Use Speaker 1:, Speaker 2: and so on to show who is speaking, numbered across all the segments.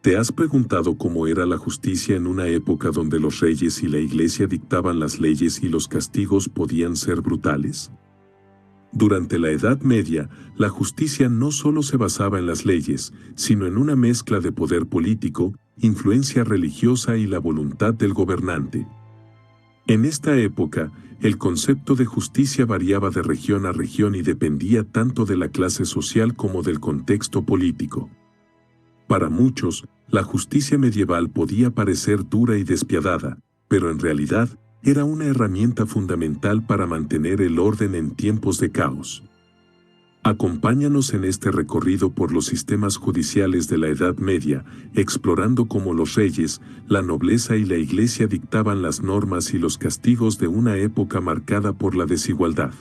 Speaker 1: ¿Te has preguntado cómo era la justicia en una época donde los reyes y la iglesia dictaban las leyes y los castigos podían ser brutales? Durante la Edad Media, la justicia no solo se basaba en las leyes, sino en una mezcla de poder político, influencia religiosa y la voluntad del gobernante. En esta época, el concepto de justicia variaba de región a región y dependía tanto de la clase social como del contexto político. Para muchos, la justicia medieval podía parecer dura y despiadada, pero en realidad era una herramienta fundamental para mantener el orden en tiempos de caos. Acompáñanos en este recorrido por los sistemas judiciales de la Edad Media, explorando cómo los reyes, la nobleza y la iglesia dictaban las normas y los castigos de una época marcada por la desigualdad.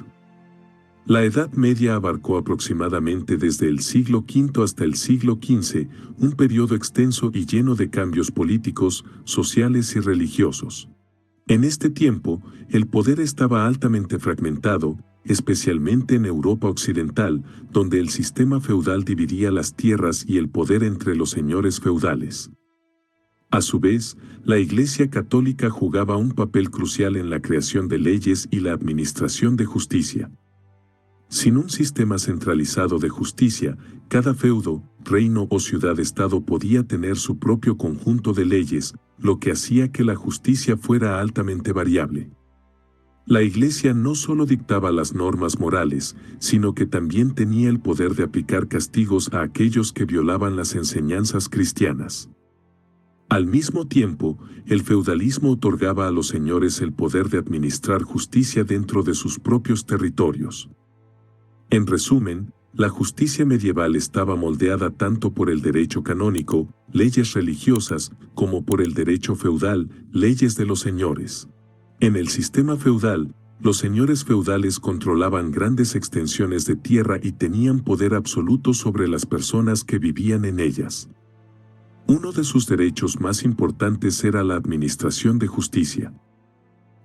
Speaker 1: La Edad Media abarcó aproximadamente desde el siglo V hasta el siglo XV, un periodo extenso y lleno de cambios políticos, sociales y religiosos. En este tiempo, el poder estaba altamente fragmentado, especialmente en Europa occidental, donde el sistema feudal dividía las tierras y el poder entre los señores feudales. A su vez, la Iglesia Católica jugaba un papel crucial en la creación de leyes y la administración de justicia. Sin un sistema centralizado de justicia, cada feudo, reino o ciudad-estado podía tener su propio conjunto de leyes, lo que hacía que la justicia fuera altamente variable. La Iglesia no solo dictaba las normas morales, sino que también tenía el poder de aplicar castigos a aquellos que violaban las enseñanzas cristianas. Al mismo tiempo, el feudalismo otorgaba a los señores el poder de administrar justicia dentro de sus propios territorios. En resumen, la justicia medieval estaba moldeada tanto por el derecho canónico, leyes religiosas, como por el derecho feudal, leyes de los señores. En el sistema feudal, los señores feudales controlaban grandes extensiones de tierra y tenían poder absoluto sobre las personas que vivían en ellas. Uno de sus derechos más importantes era la administración de justicia.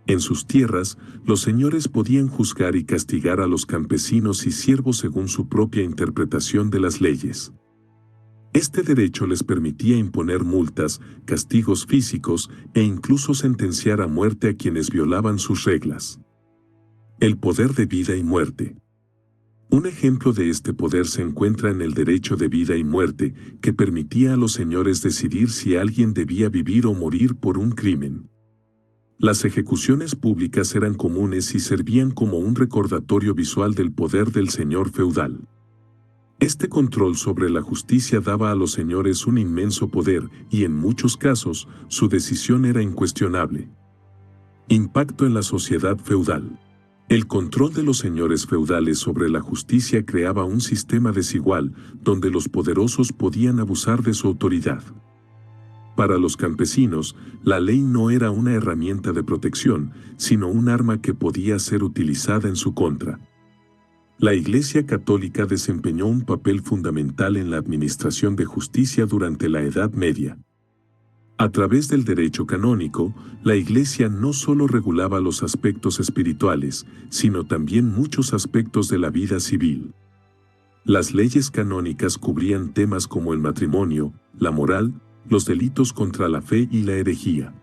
Speaker 1: En sus tierras, los señores podían juzgar y castigar a los campesinos y siervos según su propia interpretación de las leyes. Este derecho les permitía imponer multas, castigos físicos e incluso sentenciar a muerte a quienes violaban sus reglas. El poder de vida y muerte. Un ejemplo de este poder se encuentra en el derecho de vida y muerte, que permitía a los señores decidir si alguien debía vivir o morir por un crimen. Las ejecuciones públicas eran comunes y servían como un recordatorio visual del poder del señor feudal. Este control sobre la justicia daba a los señores un inmenso poder y en muchos casos su decisión era incuestionable. Impacto en la sociedad feudal. El control de los señores feudales sobre la justicia creaba un sistema desigual donde los poderosos podían abusar de su autoridad. Para los campesinos, la ley no era una herramienta de protección, sino un arma que podía ser utilizada en su contra. La Iglesia Católica desempeñó un papel fundamental en la administración de justicia durante la Edad Media. A través del derecho canónico, la Iglesia no solo regulaba los aspectos espirituales, sino también muchos aspectos de la vida civil. Las leyes canónicas cubrían temas como el matrimonio, la moral, los delitos contra la fe y la herejía.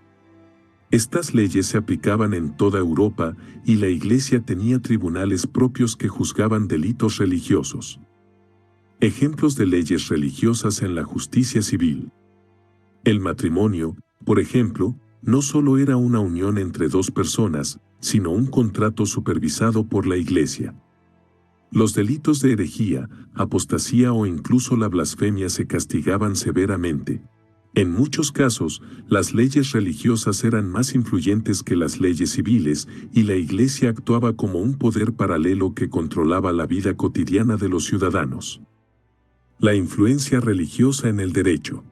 Speaker 1: Estas leyes se aplicaban en toda Europa y la Iglesia tenía tribunales propios que juzgaban delitos religiosos. Ejemplos de leyes religiosas en la justicia civil. El matrimonio, por ejemplo, no solo era una unión entre dos personas, sino un contrato supervisado por la Iglesia. Los delitos de herejía, apostasía o incluso la blasfemia se castigaban severamente. En muchos casos, las leyes religiosas eran más influyentes que las leyes civiles y la Iglesia actuaba como un poder paralelo que controlaba la vida cotidiana de los ciudadanos. La influencia religiosa en el derecho.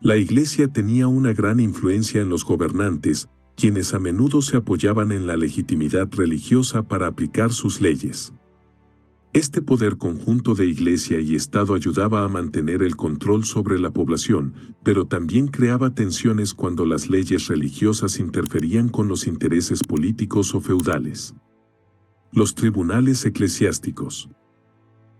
Speaker 1: La Iglesia tenía una gran influencia en los gobernantes, quienes a menudo se apoyaban en la legitimidad religiosa para aplicar sus leyes. Este poder conjunto de Iglesia y Estado ayudaba a mantener el control sobre la población, pero también creaba tensiones cuando las leyes religiosas interferían con los intereses políticos o feudales. Los tribunales eclesiásticos.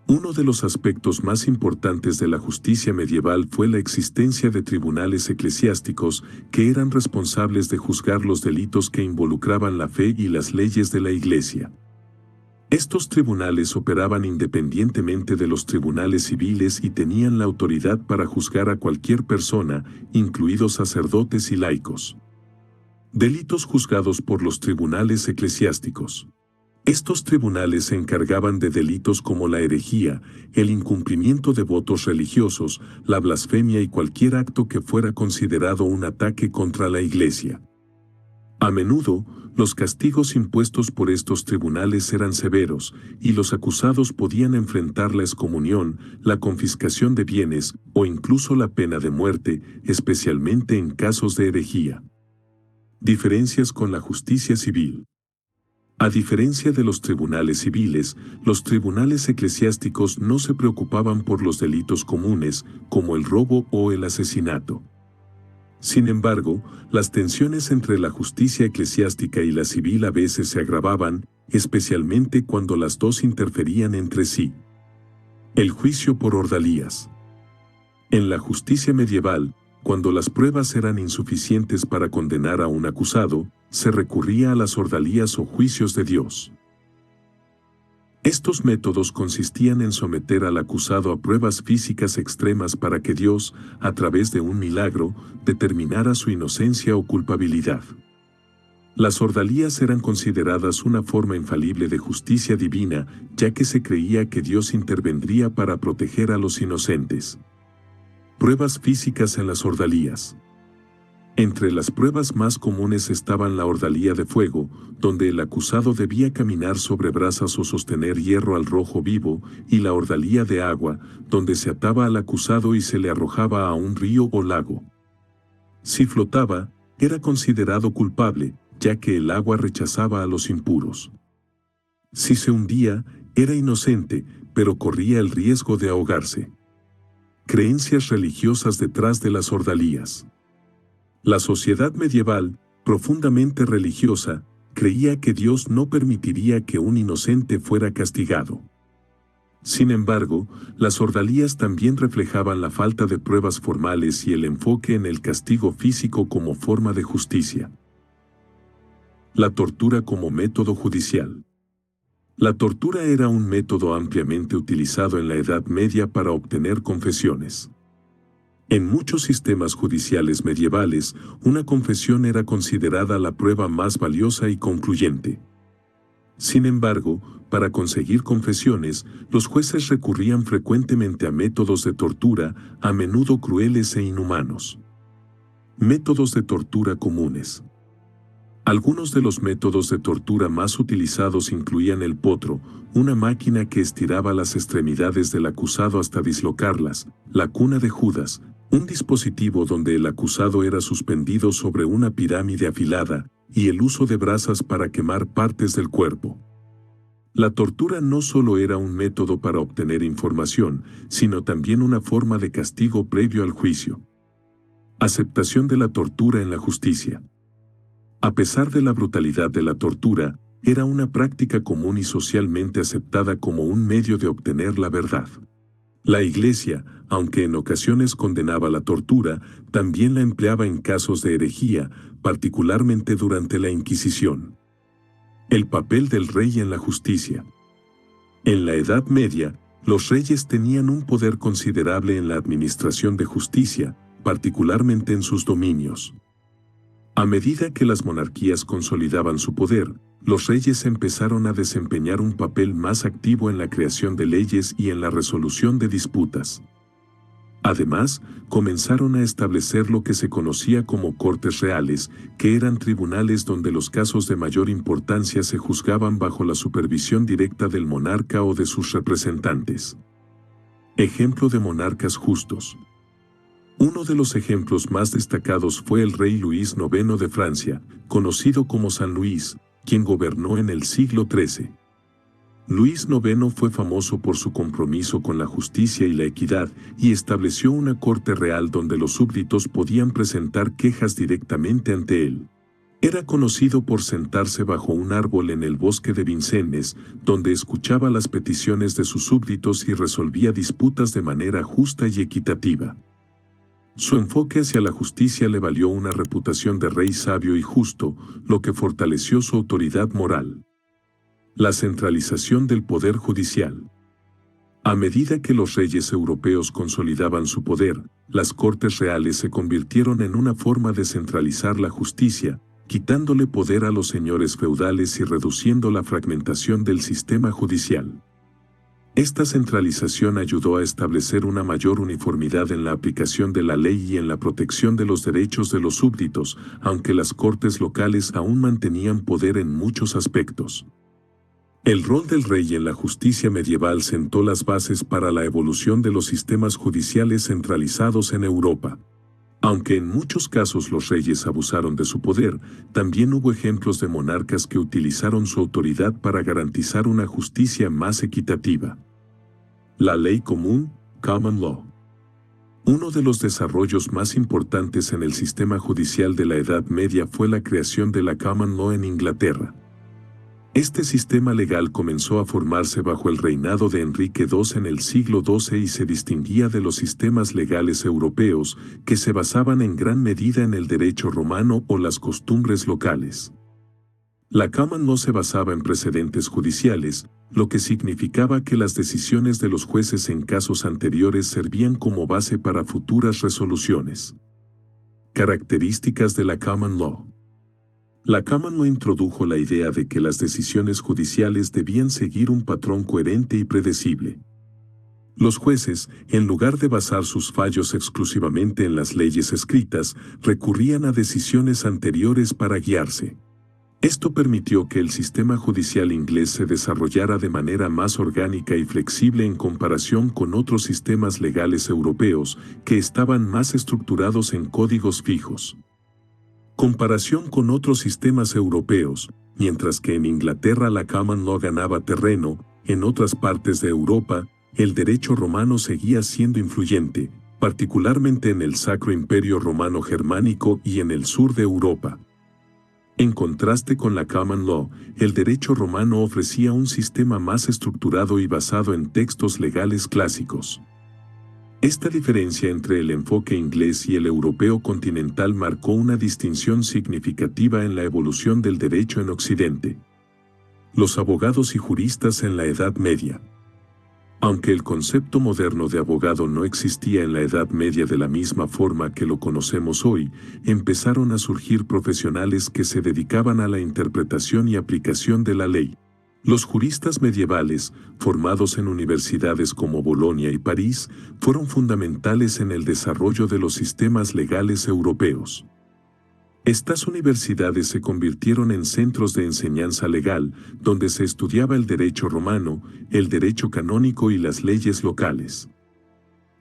Speaker 1: Uno de los aspectos más importantes de la justicia medieval fue la existencia de tribunales eclesiásticos que eran responsables de juzgar los delitos que involucraban la fe y las leyes de la Iglesia. Estos tribunales operaban independientemente de los tribunales civiles y tenían la autoridad para juzgar a cualquier persona, incluidos sacerdotes y laicos. Delitos juzgados por los tribunales eclesiásticos. Estos tribunales se encargaban de delitos como la herejía, el incumplimiento de votos religiosos, la blasfemia y cualquier acto que fuera considerado un ataque contra la Iglesia. A menudo, los castigos impuestos por estos tribunales eran severos, y los acusados podían enfrentar la excomunión, la confiscación de bienes o incluso la pena de muerte, especialmente en casos de herejía. Diferencias con la justicia civil. A diferencia de los tribunales civiles, los tribunales eclesiásticos no se preocupaban por los delitos comunes, como el robo o el asesinato. Sin embargo, las tensiones entre la justicia eclesiástica y la civil a veces se agravaban, especialmente cuando las dos interferían entre sí. El juicio por ordalías. En la justicia medieval, cuando las pruebas eran insuficientes para condenar a un acusado, se recurría a las ordalías o juicios de Dios. Estos métodos consistían en someter al acusado a pruebas físicas extremas para que Dios, a través de un milagro, determinara su inocencia o culpabilidad. Las ordalías eran consideradas una forma infalible de justicia divina, ya que se creía que Dios intervendría para proteger a los inocentes. Pruebas físicas en las ordalías. Entre las pruebas más comunes estaban la ordalía de fuego, donde el acusado debía caminar sobre brasas o sostener hierro al rojo vivo, y la ordalía de agua, donde se ataba al acusado y se le arrojaba a un río o lago. Si flotaba, era considerado culpable, ya que el agua rechazaba a los impuros. Si se hundía, era inocente, pero corría el riesgo de ahogarse. Creencias religiosas detrás de las ordalías. La sociedad medieval, profundamente religiosa, creía que Dios no permitiría que un inocente fuera castigado. Sin embargo, las ordalías también reflejaban la falta de pruebas formales y el enfoque en el castigo físico como forma de justicia. La tortura como método judicial. La tortura era un método ampliamente utilizado en la Edad Media para obtener confesiones. En muchos sistemas judiciales medievales, una confesión era considerada la prueba más valiosa y concluyente. Sin embargo, para conseguir confesiones, los jueces recurrían frecuentemente a métodos de tortura, a menudo crueles e inhumanos. Métodos de tortura comunes. Algunos de los métodos de tortura más utilizados incluían el potro, una máquina que estiraba las extremidades del acusado hasta dislocarlas, la cuna de Judas, un dispositivo donde el acusado era suspendido sobre una pirámide afilada, y el uso de brasas para quemar partes del cuerpo. La tortura no solo era un método para obtener información, sino también una forma de castigo previo al juicio. Aceptación de la tortura en la justicia. A pesar de la brutalidad de la tortura, era una práctica común y socialmente aceptada como un medio de obtener la verdad. La Iglesia, aunque en ocasiones condenaba la tortura, también la empleaba en casos de herejía, particularmente durante la Inquisición. El papel del rey en la justicia. En la Edad Media, los reyes tenían un poder considerable en la administración de justicia, particularmente en sus dominios. A medida que las monarquías consolidaban su poder, los reyes empezaron a desempeñar un papel más activo en la creación de leyes y en la resolución de disputas. Además, comenzaron a establecer lo que se conocía como cortes reales, que eran tribunales donde los casos de mayor importancia se juzgaban bajo la supervisión directa del monarca o de sus representantes. Ejemplo de monarcas justos. Uno de los ejemplos más destacados fue el rey Luis IX de Francia, conocido como San Luis, quien gobernó en el siglo XIII. Luis IX fue famoso por su compromiso con la justicia y la equidad y estableció una corte real donde los súbditos podían presentar quejas directamente ante él. Era conocido por sentarse bajo un árbol en el bosque de Vincennes, donde escuchaba las peticiones de sus súbditos y resolvía disputas de manera justa y equitativa. Su enfoque hacia la justicia le valió una reputación de rey sabio y justo, lo que fortaleció su autoridad moral. La centralización del poder judicial. A medida que los reyes europeos consolidaban su poder, las cortes reales se convirtieron en una forma de centralizar la justicia, quitándole poder a los señores feudales y reduciendo la fragmentación del sistema judicial. Esta centralización ayudó a establecer una mayor uniformidad en la aplicación de la ley y en la protección de los derechos de los súbditos, aunque las cortes locales aún mantenían poder en muchos aspectos. El rol del rey en la justicia medieval sentó las bases para la evolución de los sistemas judiciales centralizados en Europa. Aunque en muchos casos los reyes abusaron de su poder, también hubo ejemplos de monarcas que utilizaron su autoridad para garantizar una justicia más equitativa. La ley común, Common Law. Uno de los desarrollos más importantes en el sistema judicial de la Edad Media fue la creación de la Common Law en Inglaterra. Este sistema legal comenzó a formarse bajo el reinado de Enrique II en el siglo XII y se distinguía de los sistemas legales europeos, que se basaban en gran medida en el derecho romano o las costumbres locales. La Common Law se basaba en precedentes judiciales, lo que significaba que las decisiones de los jueces en casos anteriores servían como base para futuras resoluciones. Características de la Common Law. La Common Law introdujo la idea de que las decisiones judiciales debían seguir un patrón coherente y predecible. Los jueces, en lugar de basar sus fallos exclusivamente en las leyes escritas, recurrían a decisiones anteriores para guiarse. Esto permitió que el sistema judicial inglés se desarrollara de manera más orgánica y flexible en comparación con otros sistemas legales europeos, que estaban más estructurados en códigos fijos. Comparación con otros sistemas europeos, mientras que en Inglaterra la Common Law ganaba terreno, en otras partes de Europa, el derecho romano seguía siendo influyente, particularmente en el Sacro Imperio Romano Germánico y en el sur de Europa. En contraste con la Common Law, el derecho romano ofrecía un sistema más estructurado y basado en textos legales clásicos. Esta diferencia entre el enfoque inglés y el europeo continental marcó una distinción significativa en la evolución del derecho en Occidente. Los abogados y juristas en la Edad Media. Aunque el concepto moderno de abogado no existía en la Edad Media de la misma forma que lo conocemos hoy, empezaron a surgir profesionales que se dedicaban a la interpretación y aplicación de la ley. Los juristas medievales, formados en universidades como Bolonia y París, fueron fundamentales en el desarrollo de los sistemas legales europeos. Estas universidades se convirtieron en centros de enseñanza legal, donde se estudiaba el derecho romano, el derecho canónico y las leyes locales.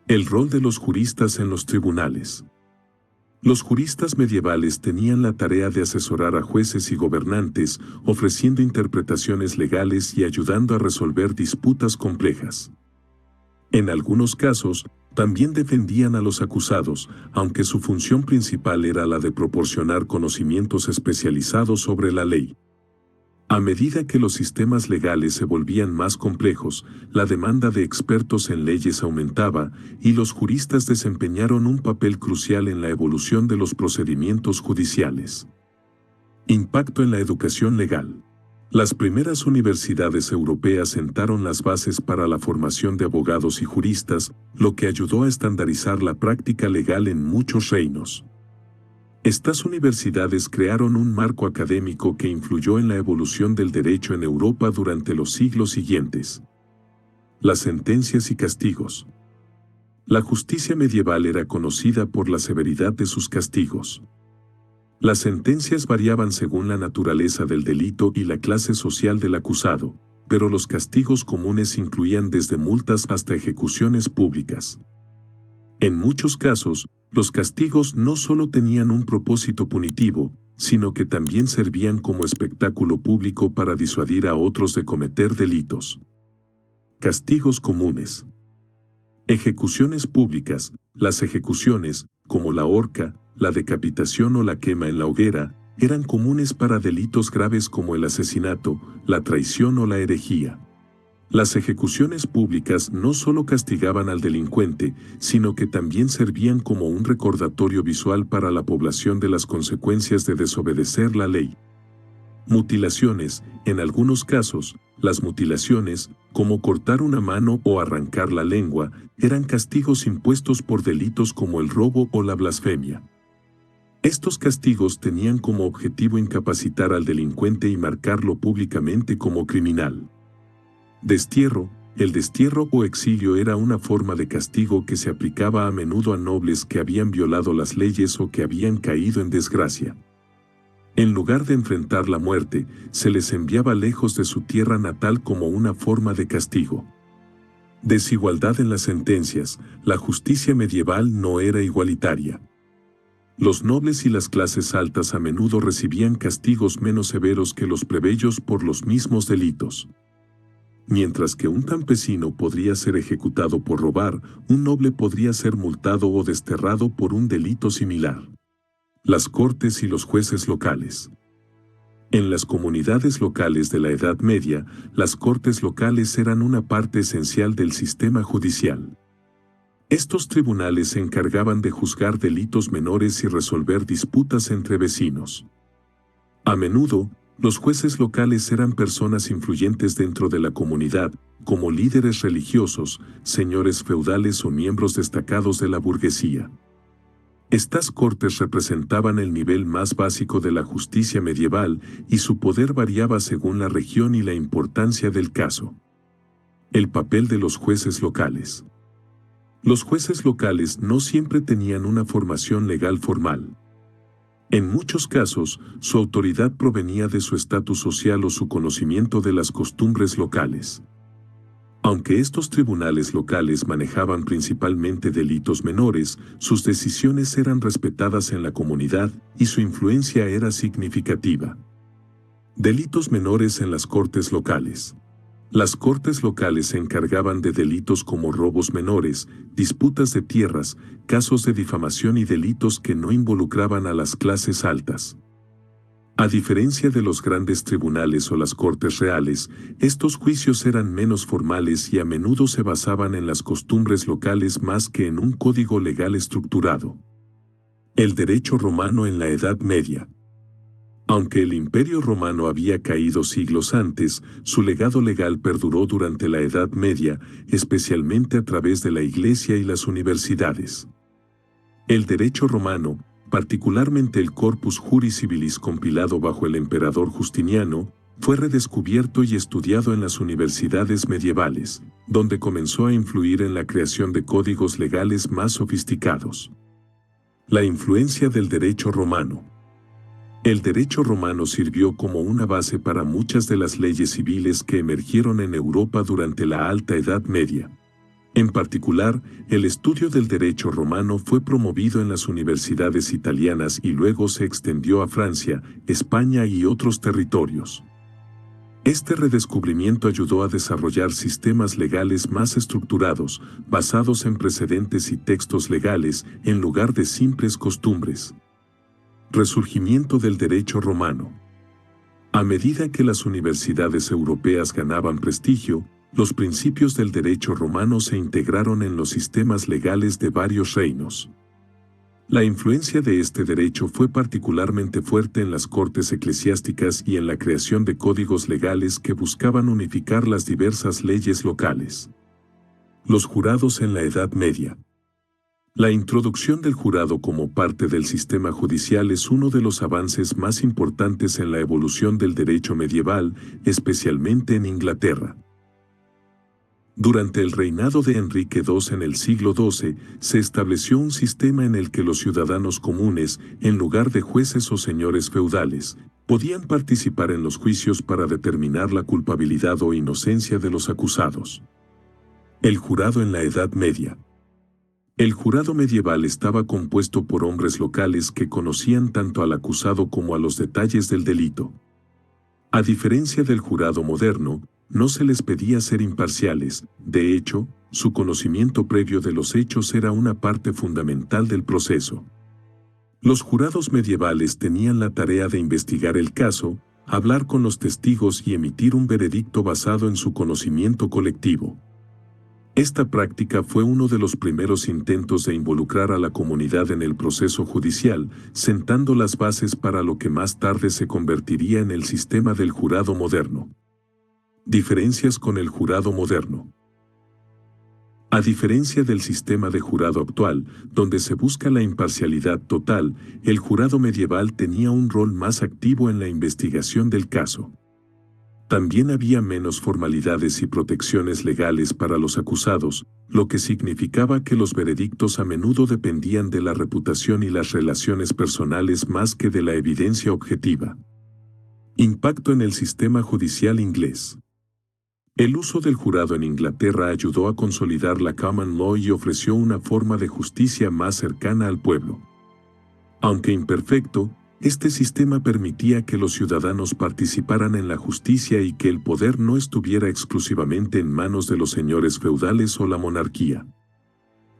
Speaker 1: El rol de los juristas en los tribunales. Los juristas medievales tenían la tarea de asesorar a jueces y gobernantes, ofreciendo interpretaciones legales y ayudando a resolver disputas complejas. En algunos casos, también defendían a los acusados, aunque su función principal era la de proporcionar conocimientos especializados sobre la ley. A medida que los sistemas legales se volvían más complejos, la demanda de expertos en leyes aumentaba y los juristas desempeñaron un papel crucial en la evolución de los procedimientos judiciales. Impacto en la educación legal. Las primeras universidades europeas sentaron las bases para la formación de abogados y juristas, lo que ayudó a estandarizar la práctica legal en muchos reinos. Estas universidades crearon un marco académico que influyó en la evolución del derecho en Europa durante los siglos siguientes. Las sentencias y castigos. La justicia medieval era conocida por la severidad de sus castigos. Las sentencias variaban según la naturaleza del delito y la clase social del acusado, pero los castigos comunes incluían desde multas hasta ejecuciones públicas. En muchos casos, los castigos no solo tenían un propósito punitivo, sino que también servían como espectáculo público para disuadir a otros de cometer delitos. Castigos comunes. Ejecuciones públicas. Las ejecuciones, como la horca, la decapitación o la quema en la hoguera, eran comunes para delitos graves como el asesinato, la traición o la herejía. Las ejecuciones públicas no solo castigaban al delincuente, sino que también servían como un recordatorio visual para la población de las consecuencias de desobedecer la ley. Mutilaciones, en algunos casos, las mutilaciones, como cortar una mano o arrancar la lengua, eran castigos impuestos por delitos como el robo o la blasfemia. Estos castigos tenían como objetivo incapacitar al delincuente y marcarlo públicamente como criminal. Destierro. El destierro o exilio era una forma de castigo que se aplicaba a menudo a nobles que habían violado las leyes o que habían caído en desgracia. En lugar de enfrentar la muerte, se les enviaba lejos de su tierra natal como una forma de castigo. Desigualdad en las sentencias. La justicia medieval no era igualitaria. Los nobles y las clases altas a menudo recibían castigos menos severos que los plebeyos por los mismos delitos. Mientras que un campesino podría ser ejecutado por robar, un noble podría ser multado o desterrado por un delito similar. Las cortes y los jueces locales. En las comunidades locales de la Edad Media, las cortes locales eran una parte esencial del sistema judicial. Estos tribunales se encargaban de juzgar delitos menores y resolver disputas entre vecinos. A menudo, los jueces locales eran personas influyentes dentro de la comunidad, como líderes religiosos, señores feudales o miembros destacados de la burguesía. Estas cortes representaban el nivel más básico de la justicia medieval y su poder variaba según la región y la importancia del caso. El papel de los jueces locales. Los jueces locales no siempre tenían una formación legal formal. En muchos casos, su autoridad provenía de su estatus social o su conocimiento de las costumbres locales. Aunque estos tribunales locales manejaban principalmente delitos menores, sus decisiones eran respetadas en la comunidad y su influencia era significativa. Delitos menores en las cortes locales. Las cortes locales se encargaban de delitos como robos menores, disputas de tierras, casos de difamación y delitos que no involucraban a las clases altas. A diferencia de los grandes tribunales o las cortes reales, estos juicios eran menos formales y a menudo se basaban en las costumbres locales más que en un código legal estructurado. El derecho romano en la Edad Media. Aunque el Imperio Romano había caído siglos antes, su legado legal perduró durante la Edad Media, especialmente a través de la Iglesia y las universidades. El derecho romano, particularmente el Corpus Juris Civilis compilado bajo el emperador Justiniano, fue redescubierto y estudiado en las universidades medievales, donde comenzó a influir en la creación de códigos legales más sofisticados. La influencia del derecho romano. El derecho romano sirvió como una base para muchas de las leyes civiles que emergieron en Europa durante la Alta Edad Media. En particular, el estudio del derecho romano fue promovido en las universidades italianas y luego se extendió a Francia, España y otros territorios. Este redescubrimiento ayudó a desarrollar sistemas legales más estructurados, basados en precedentes y textos legales, en lugar de simples costumbres. Resurgimiento del derecho romano. A medida que las universidades europeas ganaban prestigio, los principios del derecho romano se integraron en los sistemas legales de varios reinos. La influencia de este derecho fue particularmente fuerte en las cortes eclesiásticas y en la creación de códigos legales que buscaban unificar las diversas leyes locales. Los jurados en la Edad Media. La introducción del jurado como parte del sistema judicial es uno de los avances más importantes en la evolución del derecho medieval, especialmente en Inglaterra. Durante el reinado de Enrique II en el siglo XII, se estableció un sistema en el que los ciudadanos comunes, en lugar de jueces o señores feudales, podían participar en los juicios para determinar la culpabilidad o inocencia de los acusados. El jurado en la Edad Media. El jurado medieval estaba compuesto por hombres locales que conocían tanto al acusado como a los detalles del delito. A diferencia del jurado moderno, no se les pedía ser imparciales, de hecho, su conocimiento previo de los hechos era una parte fundamental del proceso. Los jurados medievales tenían la tarea de investigar el caso, hablar con los testigos y emitir un veredicto basado en su conocimiento colectivo. Esta práctica fue uno de los primeros intentos de involucrar a la comunidad en el proceso judicial, sentando las bases para lo que más tarde se convertiría en el sistema del jurado moderno. Diferencias con el jurado moderno. A diferencia del sistema de jurado actual, donde se busca la imparcialidad total, el jurado medieval tenía un rol más activo en la investigación del caso. También había menos formalidades y protecciones legales para los acusados, lo que significaba que los veredictos a menudo dependían de la reputación y las relaciones personales más que de la evidencia objetiva. Impacto en el sistema judicial inglés. El uso del jurado en Inglaterra ayudó a consolidar la common law y ofreció una forma de justicia más cercana al pueblo. Aunque imperfecto, este sistema permitía que los ciudadanos participaran en la justicia y que el poder no estuviera exclusivamente en manos de los señores feudales o la monarquía.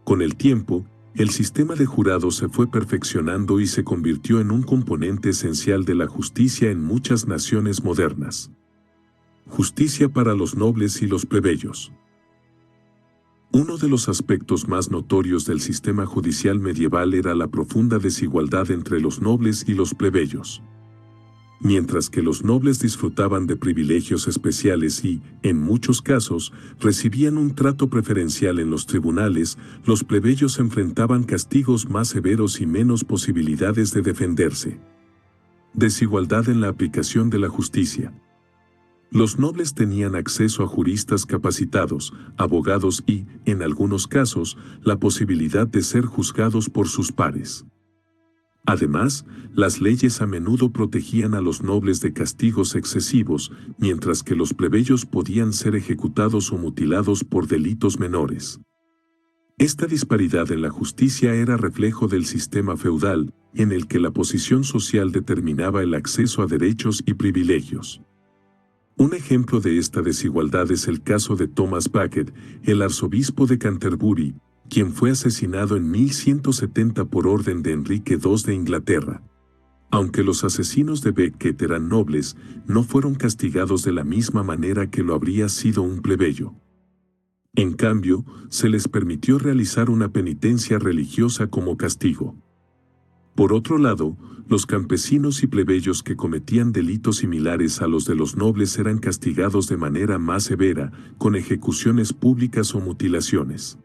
Speaker 1: Con el tiempo, el sistema de jurado se fue perfeccionando y se convirtió en un componente esencial de la justicia en muchas naciones modernas. Justicia para los nobles y los plebeyos. Uno de los aspectos más notorios del sistema judicial medieval era la profunda desigualdad entre los nobles y los plebeyos. Mientras que los nobles disfrutaban de privilegios especiales y, en muchos casos, recibían un trato preferencial en los tribunales, los plebeyos enfrentaban castigos más severos y menos posibilidades de defenderse. Desigualdad en la aplicación de la justicia. Los nobles tenían acceso a juristas capacitados, abogados y, en algunos casos, la posibilidad de ser juzgados por sus pares. Además, las leyes a menudo protegían a los nobles de castigos excesivos, mientras que los plebeyos podían ser ejecutados o mutilados por delitos menores. Esta disparidad en la justicia era reflejo del sistema feudal, en el que la posición social determinaba el acceso a derechos y privilegios. Un ejemplo de esta desigualdad es el caso de Thomas Becket, el arzobispo de Canterbury, quien fue asesinado en 1170 por orden de Enrique II de Inglaterra. Aunque los asesinos de Becket eran nobles, no fueron castigados de la misma manera que lo habría sido un plebeyo. En cambio, se les permitió realizar una penitencia religiosa como castigo. Por otro lado, los campesinos y plebeyos que cometían delitos similares a los de los nobles eran castigados de manera más severa, con ejecuciones públicas o mutilaciones.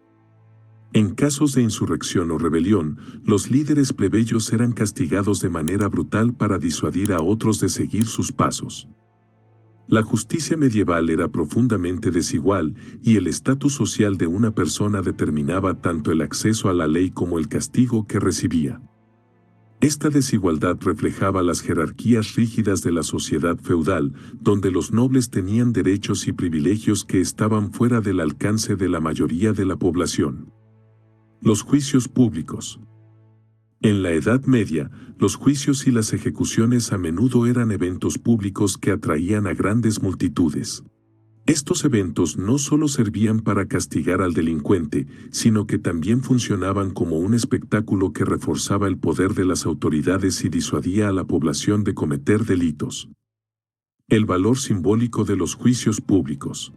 Speaker 1: En casos de insurrección o rebelión, los líderes plebeyos eran castigados de manera brutal para disuadir a otros de seguir sus pasos. La justicia medieval era profundamente desigual y el estatus social de una persona determinaba tanto el acceso a la ley como el castigo que recibía. Esta desigualdad reflejaba las jerarquías rígidas de la sociedad feudal, donde los nobles tenían derechos y privilegios que estaban fuera del alcance de la mayoría de la población. Los juicios públicos. En la Edad Media, los juicios y las ejecuciones a menudo eran eventos públicos que atraían a grandes multitudes. Estos eventos no solo servían para castigar al delincuente, sino que también funcionaban como un espectáculo que reforzaba el poder de las autoridades y disuadía a la población de cometer delitos. El valor simbólico de los juicios públicos.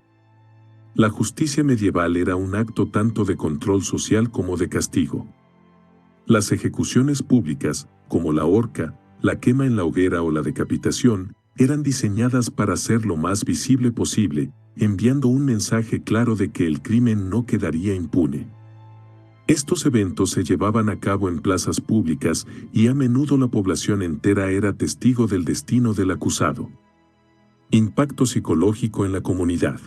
Speaker 1: La justicia medieval era un acto tanto de control social como de castigo. Las ejecuciones públicas, como la horca, la quema en la hoguera o la decapitación, eran diseñadas para ser lo más visible posible, enviando un mensaje claro de que el crimen no quedaría impune. Estos eventos se llevaban a cabo en plazas públicas y a menudo la población entera era testigo del destino del acusado. Impacto psicológico en la comunidad.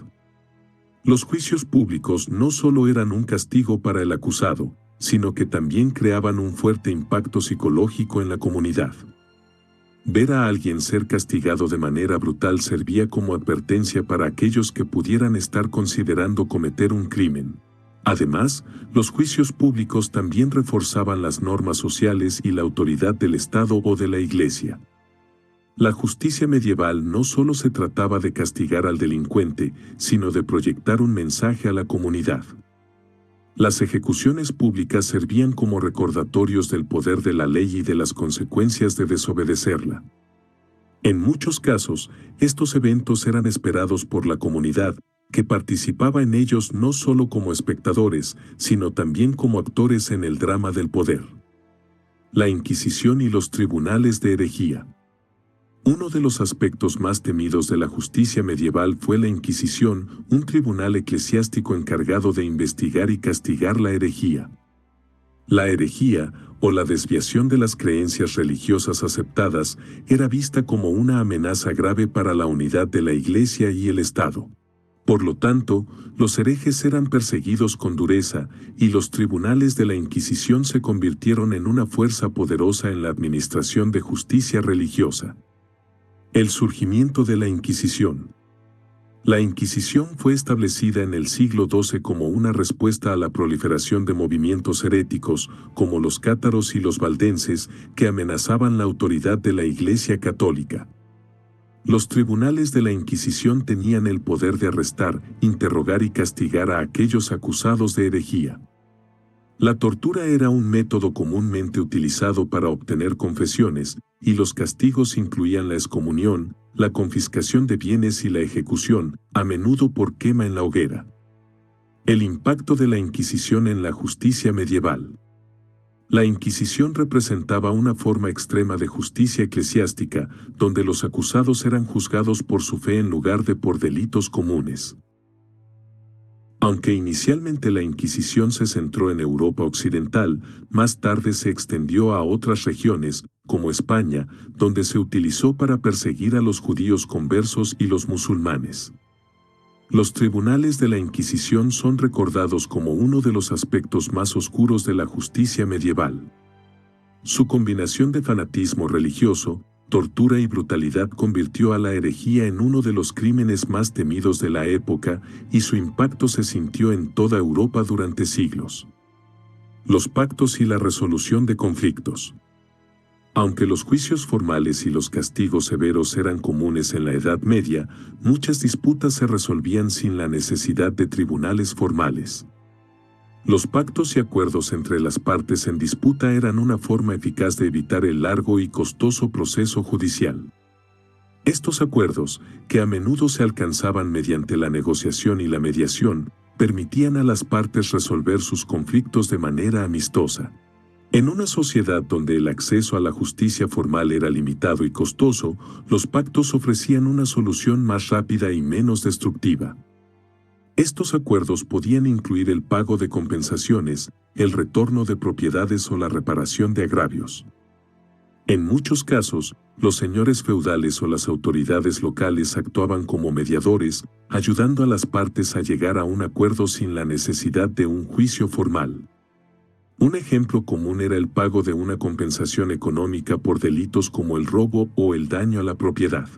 Speaker 1: Los juicios públicos no solo eran un castigo para el acusado, sino que también creaban un fuerte impacto psicológico en la comunidad. Ver a alguien ser castigado de manera brutal servía como advertencia para aquellos que pudieran estar considerando cometer un crimen. Además, los juicios públicos también reforzaban las normas sociales y la autoridad del Estado o de la Iglesia. La justicia medieval no solo se trataba de castigar al delincuente, sino de proyectar un mensaje a la comunidad. Las ejecuciones públicas servían como recordatorios del poder de la ley y de las consecuencias de desobedecerla. En muchos casos, estos eventos eran esperados por la comunidad, que participaba en ellos no solo como espectadores, sino también como actores en el drama del poder. La Inquisición y los tribunales de herejía. Uno de los aspectos más temidos de la justicia medieval fue la Inquisición, un tribunal eclesiástico encargado de investigar y castigar la herejía. La herejía, o la desviación de las creencias religiosas aceptadas, era vista como una amenaza grave para la unidad de la Iglesia y el Estado. Por lo tanto, los herejes eran perseguidos con dureza, y los tribunales de la Inquisición se convirtieron en una fuerza poderosa en la administración de justicia religiosa. El surgimiento de la Inquisición. La Inquisición fue establecida en el siglo XII como una respuesta a la proliferación de movimientos heréticos, como los cátaros y los valdenses, que amenazaban la autoridad de la Iglesia Católica. Los tribunales de la Inquisición tenían el poder de arrestar, interrogar y castigar a aquellos acusados de herejía. La tortura era un método comúnmente utilizado para obtener confesiones, y los castigos incluían la excomunión, la confiscación de bienes y la ejecución, a menudo por quema en la hoguera. El impacto de la Inquisición en la justicia medieval. La Inquisición representaba una forma extrema de justicia eclesiástica, donde los acusados eran juzgados por su fe en lugar de por delitos comunes. Aunque inicialmente la Inquisición se centró en Europa Occidental, más tarde se extendió a otras regiones, como España, donde se utilizó para perseguir a los judíos conversos y los musulmanes. Los tribunales de la Inquisición son recordados como uno de los aspectos más oscuros de la justicia medieval. Su combinación de fanatismo religioso, tortura y brutalidad convirtió a la herejía en uno de los crímenes más temidos de la época, y su impacto se sintió en toda Europa durante siglos. Los pactos y la resolución de conflictos. Aunque los juicios formales y los castigos severos eran comunes en la Edad Media, muchas disputas se resolvían sin la necesidad de tribunales formales. Los pactos y acuerdos entre las partes en disputa eran una forma eficaz de evitar el largo y costoso proceso judicial. Estos acuerdos, que a menudo se alcanzaban mediante la negociación y la mediación, permitían a las partes resolver sus conflictos de manera amistosa. En una sociedad donde el acceso a la justicia formal era limitado y costoso, los pactos ofrecían una solución más rápida y menos destructiva. Estos acuerdos podían incluir el pago de compensaciones, el retorno de propiedades o la reparación de agravios. En muchos casos, los señores feudales o las autoridades locales actuaban como mediadores, ayudando a las partes a llegar a un acuerdo sin la necesidad de un juicio formal. Un ejemplo común era el pago de una compensación económica por delitos como el robo o el daño a la propiedad.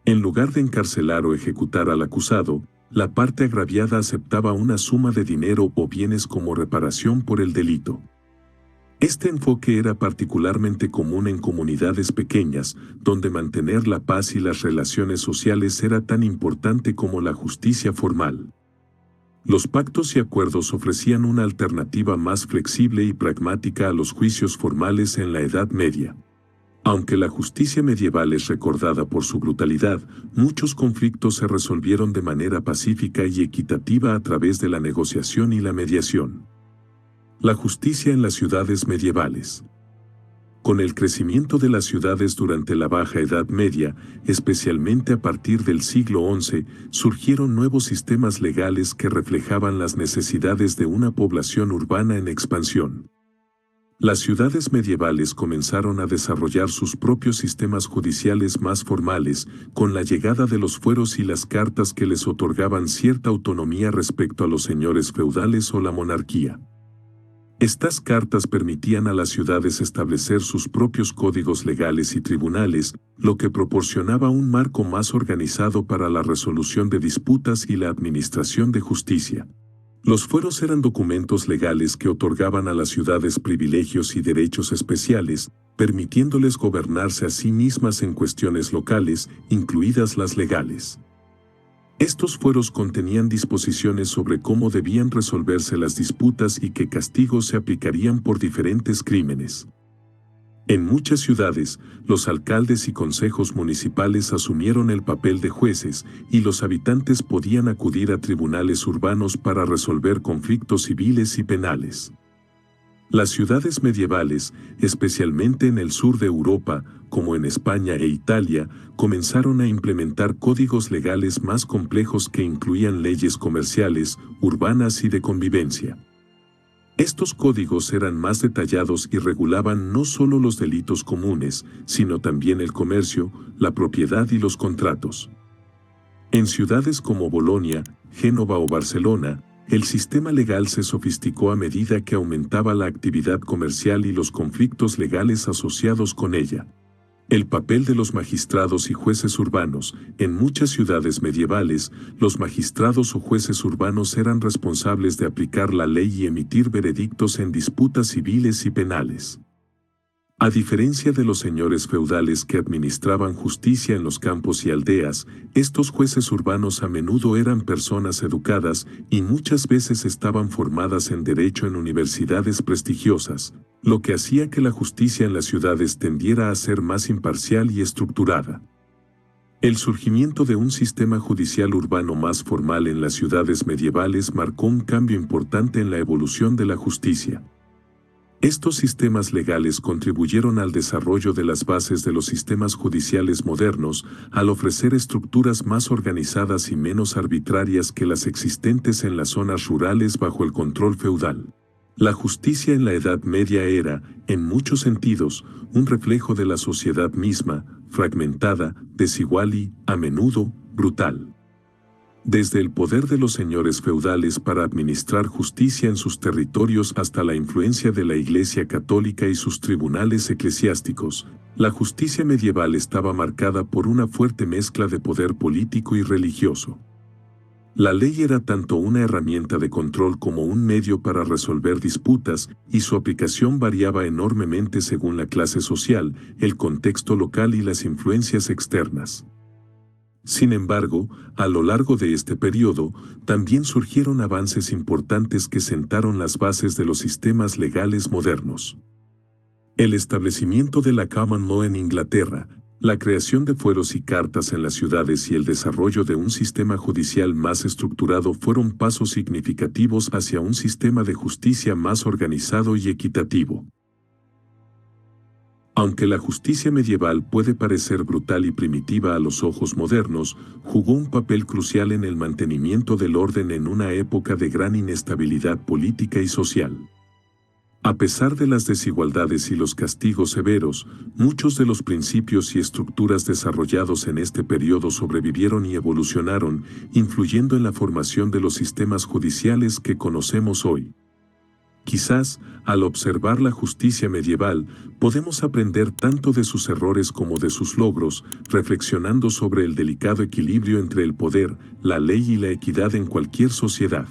Speaker 1: En lugar de encarcelar o ejecutar al acusado, la parte agraviada aceptaba una suma de dinero o bienes como reparación por el delito. Este enfoque era particularmente común en comunidades pequeñas, donde mantener la paz y las relaciones sociales era tan importante como la justicia formal. Los pactos y acuerdos ofrecían una alternativa más flexible y pragmática a los juicios formales en la Edad Media. Aunque la justicia medieval es recordada por su brutalidad, muchos conflictos se resolvieron de manera pacífica y equitativa a través de la negociación y la mediación. La justicia en las ciudades medievales. Con el crecimiento de las ciudades durante la Baja Edad Media, especialmente a partir del siglo XI, surgieron nuevos sistemas legales que reflejaban las necesidades de una población urbana en expansión. Las ciudades medievales comenzaron a desarrollar sus propios sistemas judiciales más formales, con la llegada de los fueros y las cartas que les otorgaban cierta autonomía respecto a los señores feudales o la monarquía. Estas cartas permitían a las ciudades establecer sus propios códigos legales y tribunales, lo que proporcionaba un marco más organizado para la resolución de disputas y la administración de justicia. Los fueros eran documentos legales que otorgaban a las ciudades privilegios y derechos especiales, permitiéndoles gobernarse a sí mismas en cuestiones locales, incluidas las legales. Estos fueros contenían disposiciones sobre cómo debían resolverse las disputas y qué castigos se aplicarían por diferentes crímenes. En muchas ciudades, los alcaldes y consejos municipales asumieron el papel de jueces y los habitantes podían acudir a tribunales urbanos para resolver conflictos civiles y penales. Las ciudades medievales, especialmente en el sur de Europa, como en España e Italia, comenzaron a implementar códigos legales más complejos que incluían leyes comerciales, urbanas y de convivencia. Estos códigos eran más detallados y regulaban no solo los delitos comunes, sino también el comercio, la propiedad y los contratos. En ciudades como Bolonia, Génova o Barcelona, el sistema legal se sofisticó a medida que aumentaba la actividad comercial y los conflictos legales asociados con ella. El papel de los magistrados y jueces urbanos. En muchas ciudades medievales, los magistrados o jueces urbanos eran responsables de aplicar la ley y emitir veredictos en disputas civiles y penales. A diferencia de los señores feudales que administraban justicia en los campos y aldeas, estos jueces urbanos a menudo eran personas educadas y muchas veces estaban formadas en derecho en universidades prestigiosas, lo que hacía que la justicia en las ciudades tendiera a ser más imparcial y estructurada. El surgimiento de un sistema judicial urbano más formal en las ciudades medievales marcó un cambio importante en la evolución de la justicia. Estos sistemas legales contribuyeron al desarrollo de las bases de los sistemas judiciales modernos, al ofrecer estructuras más organizadas y menos arbitrarias que las existentes en las zonas rurales bajo el control feudal. La justicia en la Edad Media era, en muchos sentidos, un reflejo de la sociedad misma, fragmentada, desigual y, a menudo, brutal. Desde el poder de los señores feudales para administrar justicia en sus territorios hasta la influencia de la Iglesia Católica y sus tribunales eclesiásticos, la justicia medieval estaba marcada por una fuerte mezcla de poder político y religioso. La ley era tanto una herramienta de control como un medio para resolver disputas, y su aplicación variaba enormemente según la clase social, el contexto local y las influencias externas. Sin embargo, a lo largo de este periodo, también surgieron avances importantes que sentaron las bases de los sistemas legales modernos. El establecimiento de la Common Law en Inglaterra, la creación de fueros y cartas en las ciudades y el desarrollo de un sistema judicial más estructurado fueron pasos significativos hacia un sistema de justicia más organizado y equitativo. Aunque la justicia medieval puede parecer brutal y primitiva a los ojos modernos, jugó un papel crucial en el mantenimiento del orden en una época de gran inestabilidad política y social. A pesar de las desigualdades y los castigos severos, muchos de los principios y estructuras desarrollados en este periodo sobrevivieron y evolucionaron, influyendo en la formación de los sistemas judiciales que conocemos hoy. Quizás, al observar la justicia medieval, podemos aprender tanto de sus errores como de sus logros, reflexionando sobre el delicado equilibrio entre el poder, la ley y la equidad en cualquier sociedad.